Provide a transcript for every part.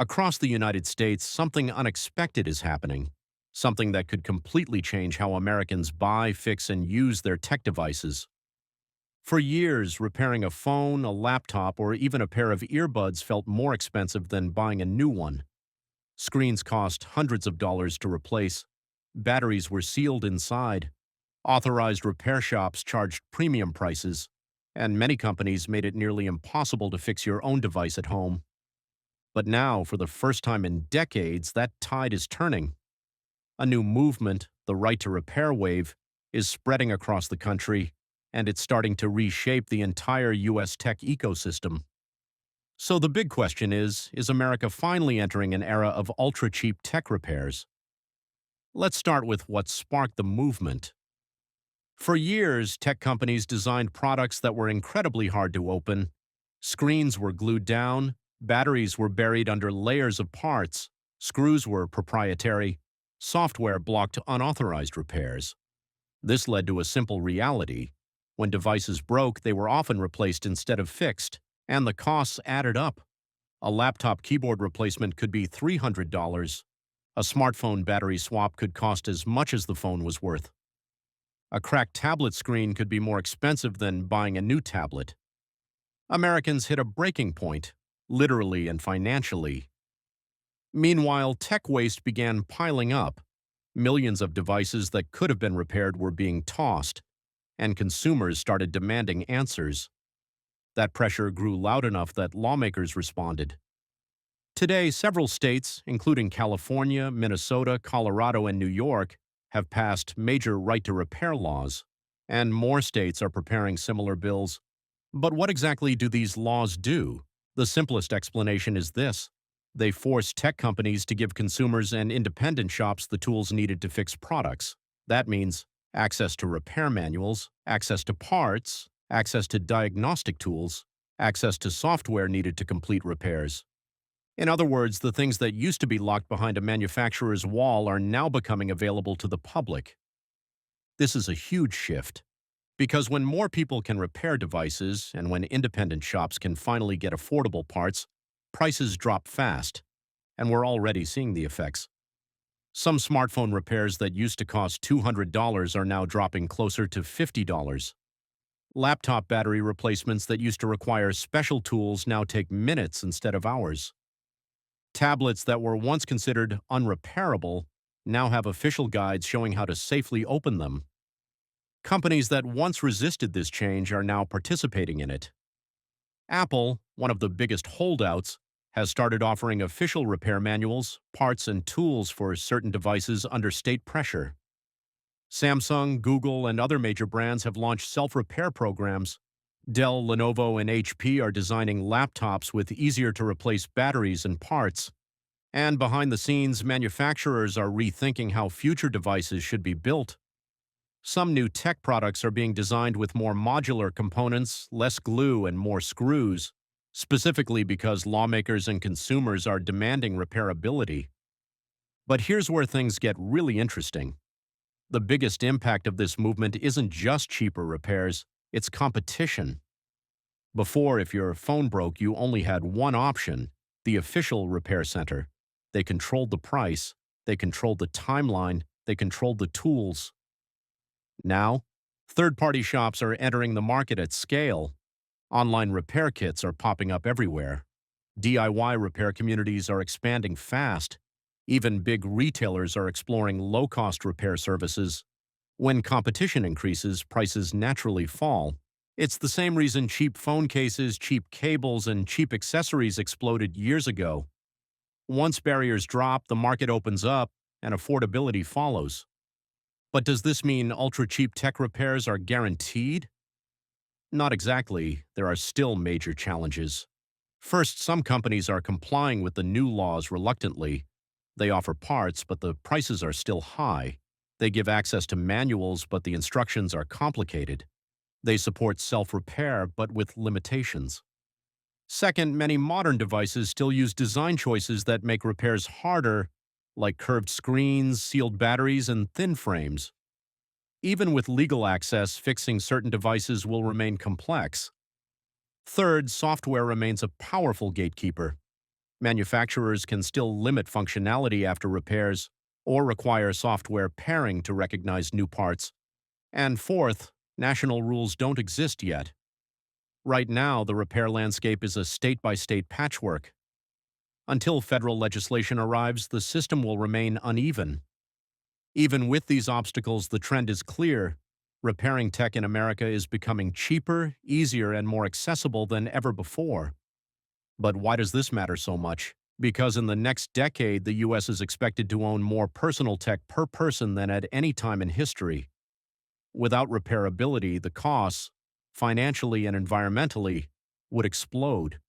Across the United States, something unexpected is happening, something that could completely change how Americans buy, fix, and use their tech devices. For years, repairing a phone, a laptop, or even a pair of earbuds felt more expensive than buying a new one. Screens cost hundreds of dollars to replace, batteries were sealed inside, authorized repair shops charged premium prices, and many companies made it nearly impossible to fix your own device at home. But now, for the first time in decades, that tide is turning. A new movement, the right to repair wave, is spreading across the country, and it's starting to reshape the entire U.S. tech ecosystem. So the big question is America finally entering an era of ultra-cheap tech repairs? Let's start with what sparked the movement. For years, tech companies designed products that were incredibly hard to open. Screens were glued down, batteries were buried under layers of parts, screws were proprietary, software blocked unauthorized repairs. This led to a simple reality. When devices broke, they were often replaced instead of fixed, and the costs added up. A laptop keyboard replacement could be $300. A smartphone battery swap could cost as much as the phone was worth. A cracked tablet screen could be more expensive than buying a new tablet. Americans hit a breaking point, literally and financially. Meanwhile, tech waste began piling up. Millions of devices that could have been repaired were being tossed, and consumers started demanding answers. That pressure grew loud enough that lawmakers responded. Today, several states, including California, Minnesota, Colorado, and New York, have passed major right-to-repair laws, and more states are preparing similar bills. But what exactly do these laws do? The simplest explanation is this. They force tech companies to give consumers and independent shops the tools needed to fix products. That means access to repair manuals, access to parts, access to diagnostic tools, access to software needed to complete repairs. In other words, the things that used to be locked behind a manufacturer's wall are now becoming available to the public. This is a huge shift, because when more people can repair devices and when independent shops can finally get affordable parts, prices drop fast, and we're already seeing the effects. Some smartphone repairs that used to cost $200 are now dropping closer to $50. Laptop battery replacements that used to require special tools now take minutes instead of hours. Tablets that were once considered unrepairable now have official guides showing how to safely open them. Companies that once resisted this change are now participating in it. Apple, one of the biggest holdouts, has started offering official repair manuals, parts, and tools for certain devices under state pressure. Samsung, Google, and other major brands have launched self-repair programs. Dell, Lenovo, and HP are designing laptops with easier-to-replace batteries and parts. And behind the scenes, manufacturers are rethinking how future devices should be built. Some new tech products are being designed with more modular components, less glue, and more screws, specifically because lawmakers and consumers are demanding repairability. But here's where things get really interesting. The biggest impact of this movement isn't just cheaper repairs, it's competition. Before, if your phone broke, you only had one option, the official repair center. They controlled the price, they controlled the timeline, they controlled the tools. Now, third-party shops are entering the market at scale. Online repair kits are popping up everywhere. DIY repair communities are expanding fast. Even big retailers are exploring low-cost repair services. When competition increases, prices naturally fall. It's the same reason cheap phone cases, cheap cables, and cheap accessories exploded years ago. Once barriers drop, the market opens up, and affordability follows. But does this mean ultra-cheap tech repairs are guaranteed? Not exactly. There are still major challenges. First, some companies are complying with the new laws reluctantly. They offer parts, but the prices are still high. They give access to manuals, but the instructions are complicated. They support self-repair, but with limitations. Second, many modern devices still use design choices that make repairs harder, like curved screens, sealed batteries, and thin frames. Even with legal access, fixing certain devices will remain complex. Third, software remains a powerful gatekeeper. Manufacturers can still limit functionality after repairs or require software pairing to recognize new parts. And fourth, national rules don't exist yet. Right now, the repair landscape is a state-by-state patchwork. Until federal legislation arrives, the system will remain uneven. Even with these obstacles, the trend is clear. Repairing tech in America is becoming cheaper, easier, and more accessible than ever before. But why does this matter so much? Because in the next decade, the U.S. is expected to own more personal tech per person than at any time in history. Without repairability, the costs, financially and environmentally, would explode.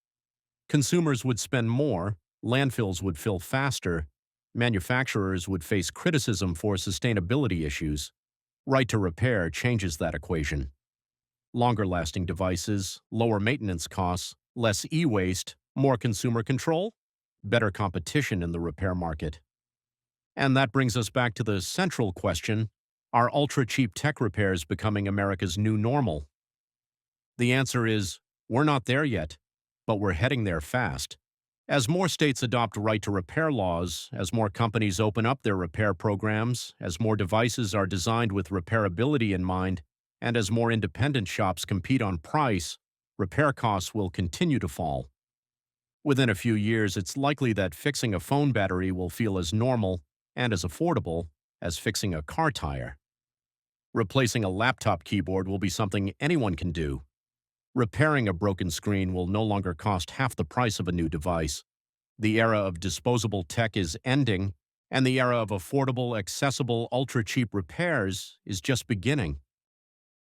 Consumers would spend more, landfills would fill faster, manufacturers would face criticism for sustainability issues. Right to repair changes that equation. Longer-lasting devices, lower maintenance costs, less e-waste, more consumer control, better competition in the repair market. And that brings us back to the central question: are ultra-cheap tech repairs becoming America's new normal? The answer is, we're not there yet, but we're heading there fast. As more states adopt right-to-repair laws, as more companies open up their repair programs, as more devices are designed with repairability in mind, and as more independent shops compete on price, repair costs will continue to fall. Within a few years, it's likely that fixing a phone battery will feel as normal and as affordable as fixing a car tire. Replacing a laptop keyboard will be something anyone can do. Repairing a broken screen will no longer cost half the price of a new device. The era of disposable tech is ending, and the era of affordable, accessible, ultra-cheap repairs is just beginning.